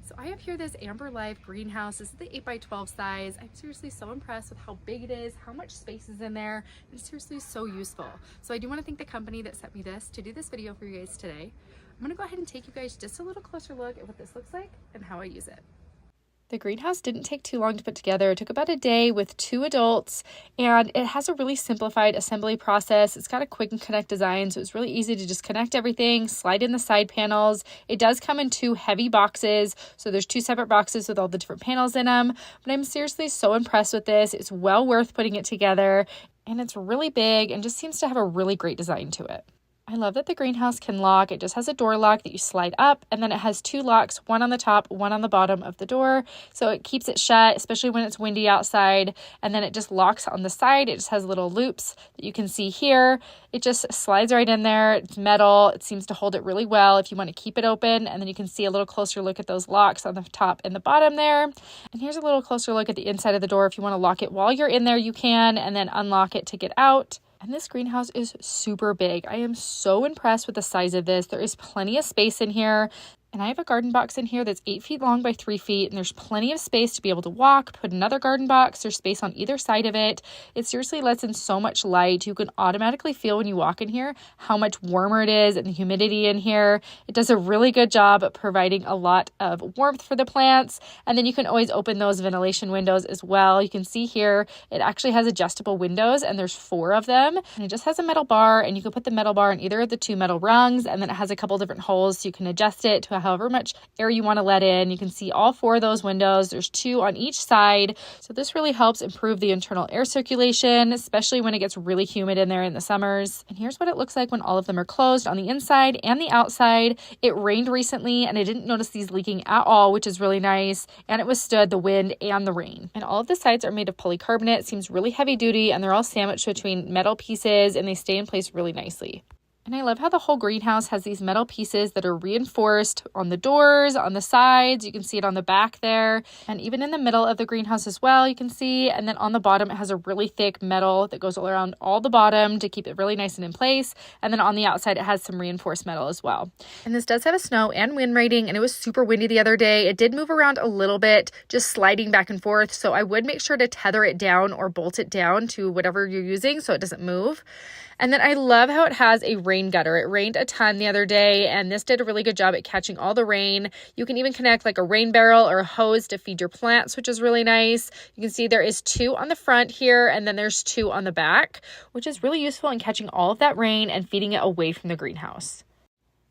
So I have here this Amber Life greenhouse. This is the 8x12 size. I'm seriously so impressed with how big it is, how much space is in there. It's seriously so useful. So I do want to thank the company that sent me this to do this video for you guys today. I'm going to go ahead and take you guys just a little closer look at what this looks like and how I use it. The greenhouse didn't take too long to put together. It took about a day with 2 adults, and it has a really simplified assembly process. It's got a quick and connect design, so it's really easy to just connect everything, slide in the side panels. It does come in 2 heavy boxes, so there's 2 separate boxes with all the different panels in them, but I'm seriously so impressed with this. It's well worth putting it together, and it's really big and just seems to have a really great design to it. I love that the greenhouse can lock. It just has a door lock that you slide up, and then it has 2 locks, one on the top, one on the bottom of the door. So it keeps it shut, especially when it's windy outside. And then it just locks on the side. It just has little loops that you can see here. It just slides right in there. It's metal. It seems to hold it really well if you want to keep it open. And then you can see a little closer look at those locks on the top and the bottom there. And here's a little closer look at the inside of the door. If you want to lock it while you're in there, you can, and then unlock it to get out. And this greenhouse is super big. I am so impressed with the size of this. There is plenty of space in here. And I have a garden box in here that's 8 feet long by 3 feet, and there's plenty of space to be able to walk, put another garden box. There's space on either side of it. It seriously lets in so much light. You can automatically feel when you walk in here how much warmer it is and the humidity in here. It does a really good job at providing a lot of warmth for the plants. And then you can always open those ventilation windows as well. You can see here, it actually has adjustable windows, and there's 4 of them. And it just has a metal bar, and you can put the metal bar in either of the 2 metal rungs, and then it has a couple different holes so you can adjust it to however much air you want to let in. You can see all 4 of those windows. There's 2 on each side. So this really helps improve the internal air circulation, especially when it gets really humid in there in the summers. And here's what it looks like when all of them are closed on the inside and the outside. It rained recently, and I didn't notice these leaking at all, which is really nice. And it withstood the wind and the rain. And all of the sides are made of polycarbonate. It seems really heavy duty, and they're all sandwiched between metal pieces, and they stay in place really nicely. And I love how the whole greenhouse has these metal pieces that are reinforced on the doors, on the sides. You can see it on the back there, and even in the middle of the greenhouse as well, you can see. And then on the bottom, it has a really thick metal that goes all around all the bottom to keep it really nice and in place. And then on the outside, it has some reinforced metal as well. And this does have a snow and wind rating, and it was super windy the other day. It did move around a little bit, just sliding back and forth. So I would make sure to tether it down or bolt it down to whatever you're using so it doesn't move. And then I love how it has a rain gutter. It rained a ton the other day, and this did a really good job at catching all the rain. You can even connect like a rain barrel or a hose to feed your plants, which is really nice. You can see there is 2 on the front here, and then there's 2 on the back, which is really useful in catching all of that rain and feeding it away from the greenhouse.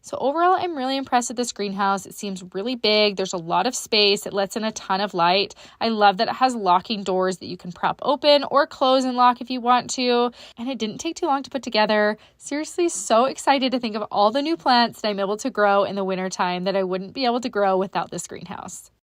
So overall, I'm really impressed with this greenhouse. It seems really big. There's a lot of space. It lets in a ton of light. I love that it has locking doors that you can prop open or close and lock if you want to. And it didn't take too long to put together. Seriously, so excited to think of all the new plants that I'm able to grow in the wintertime that I wouldn't be able to grow without this greenhouse.